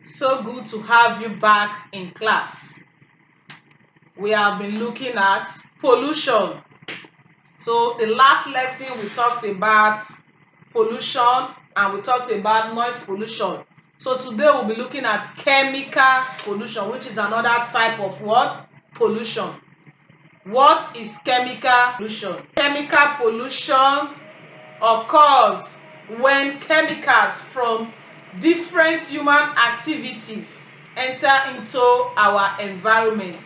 So good to have you back in class. We have been looking at pollution. So the last lesson we talked about pollution and we talked about noise pollution. So today we'll be looking at chemical pollution, which is another type of what? Pollution. What is chemical pollution? Chemical pollution occurs when chemicals from different human activities enter into our environment.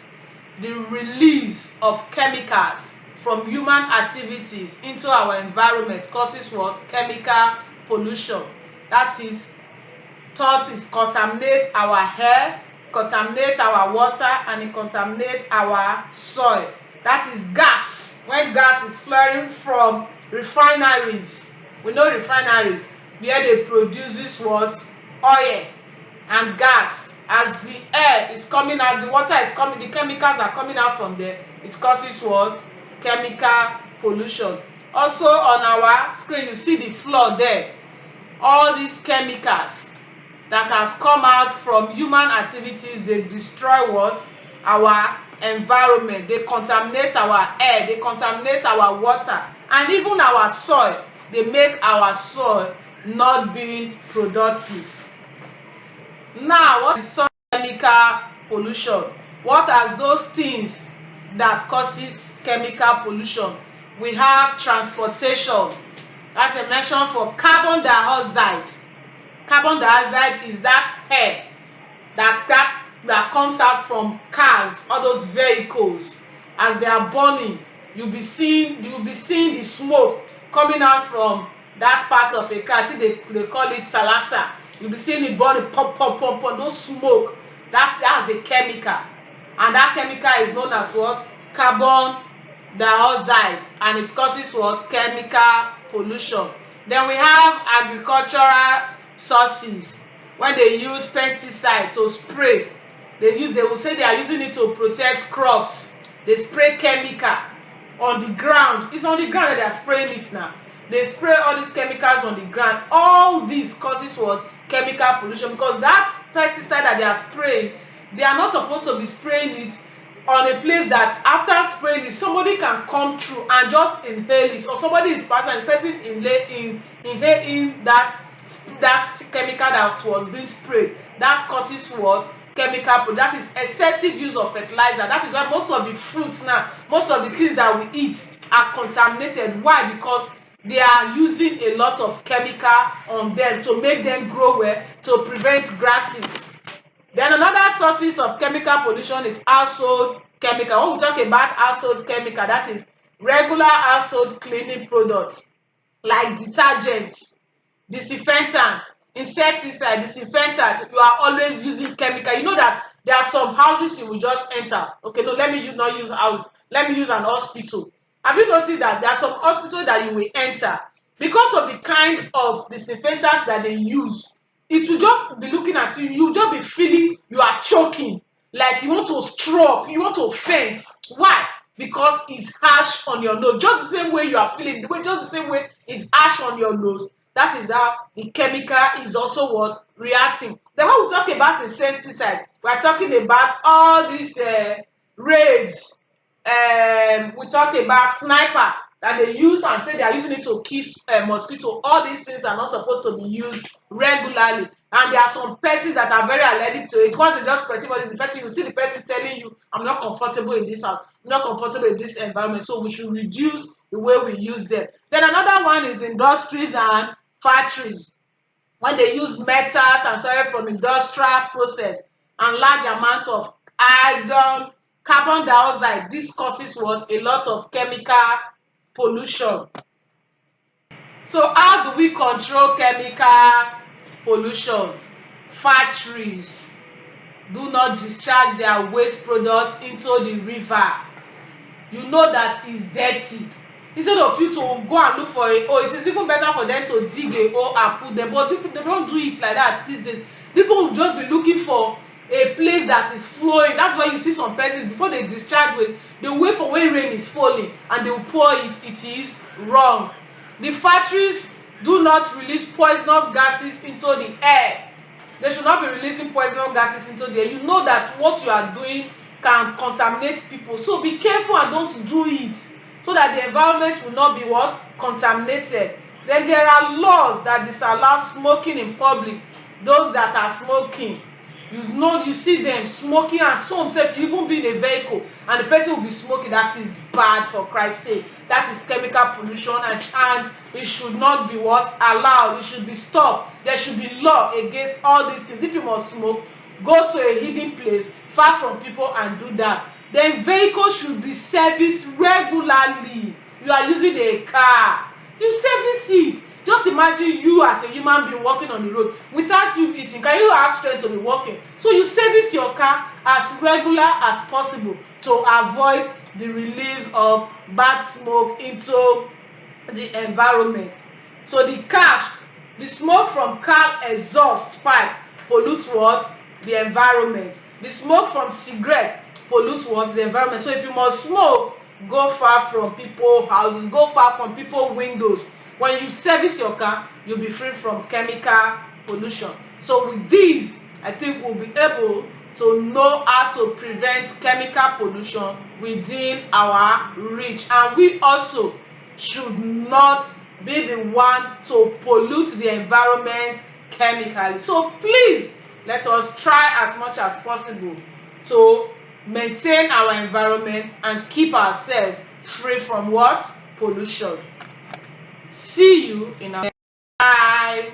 The release of chemicals from human activities into our environment causes what? Chemical pollution. That is, thought is contaminate our air, contaminate our water, and it contaminates our soil. That is gas. When gas is flowing from refineries, we know refineries where they produces what? Oil and gas. As the air is coming out, the water is coming, the chemicals are coming out from there, it causes what? Chemical pollution. Also on our screen you see the floor there. All these chemicals that has come out from human activities, they destroy what? Our environment. They contaminate our air, they contaminate our water, and even our soil. They make our soil not being productive. Now, what is chemical pollution? What are those things that causes chemical pollution? We have transportation. That's a mention for carbon dioxide. Carbon dioxide is that air that comes out from cars, all those vehicles. As they are burning, you'll be seeing the smoke coming out from that part of a car. I think they call it salasa. You'll be seeing it burning, pop, pop, pop, pop. Those smoke, that's a chemical, and that chemical is known as what? Carbon dioxide, and it causes what? Chemical pollution. Then we have agricultural sources. When they use pesticide to spray, they will say they are using it to protect crops. They spray chemical on the ground. It's on the ground that they are spraying it now. They spray all these chemicals on the ground. All this causes what? Chemical pollution, because that pesticide that they are spraying, they are not supposed to be spraying it on a place that after spraying it, somebody can come through and just inhale it, or somebody is passing and the person inhaling that chemical that was being sprayed. That causes what? Chemical. That is excessive use of fertilizer. That is why most of the fruits now, most of the things that we eat are contaminated. Why? Because they are using a lot of chemical on them to make them grow well, to prevent grasses. Then another sources of chemical pollution is household chemical. When we talk about household chemical, that is regular household cleaning products like detergents, disinfectants, insecticide, disinfectant. You are always using chemical. You know that there are some houses you will just enter. Okay, no, let me not use house. Let me use an hospital. Have you noticed that there are some hospitals that you will enter, because of the kind of disinfectants that they use, it will just be looking at you, you just be feeling you are choking, like you want to stroke, you want to faint. Why? Because it's harsh on your nose. Just the same way you are feeling, just the same way it's harsh on your nose. That is how the chemical is also what? Reacting. Then when we talk about insecticide, we are talking about all these raids. We talk about sniper that they use and say they are using it to kill mosquito. All these things are not supposed to be used regularly, and there are some persons that are very allergic to it. Once they just perceive the person, you see the person telling you, I'm not comfortable in this house, I'm not comfortable in this environment, so we should reduce the way we use them. Then another one is industries and factories. When they use metals and soil from industrial process and large amounts of iron, carbon dioxide, this causes what? A lot of chemical pollution. So how do we control chemical pollution? Factories do not discharge their waste products into the river. You know that it's dirty. Instead of you to go and look for it is even better for them to dig a hole and put them, but people, they don't do it like that these days. People will just be looking for a place that is flowing. That's why you see some persons, before they discharge waste, they wait for when rain is falling and they will pour it. It is wrong. The factories do not release poisonous gases into the air. They should not be releasing poisonous gases into the air. You know that what you are doing can contaminate people, so be careful and don't do it, so that the environment will not be what? Contaminated. Then there are laws that disallow smoking in public. Those that are smoking, you know, you see them smoking, and some sef you even be in a vehicle and the person will be smoking. That is bad, for Christ's sake. That is chemical pollution, and it should not be what? Allowed. It should be stopped. There should be law against all these things. If you must smoke, go to a hidden place far from people and do that. Then vehicles should be serviced regularly. You are using a car, you service it. Just imagine you as a human being walking on the road without you eating. Can you have strength to be walking? So you service your car as regular as possible to avoid the release of bad smoke into the environment. So the smoke from car exhaust pipe pollute what? The environment. The smoke from cigarette pollute what? The environment. So if you must smoke, go far from people's houses, go far from people's windows. When you service your car, you'll be free from chemical pollution. So with these, I think we'll be able to know how to prevent chemical pollution within our reach. And we also should not be the one to pollute the environment chemically. So please, let us try as much as possible to maintain our environment and keep ourselves free from what? Pollution. See you in our next. Bye.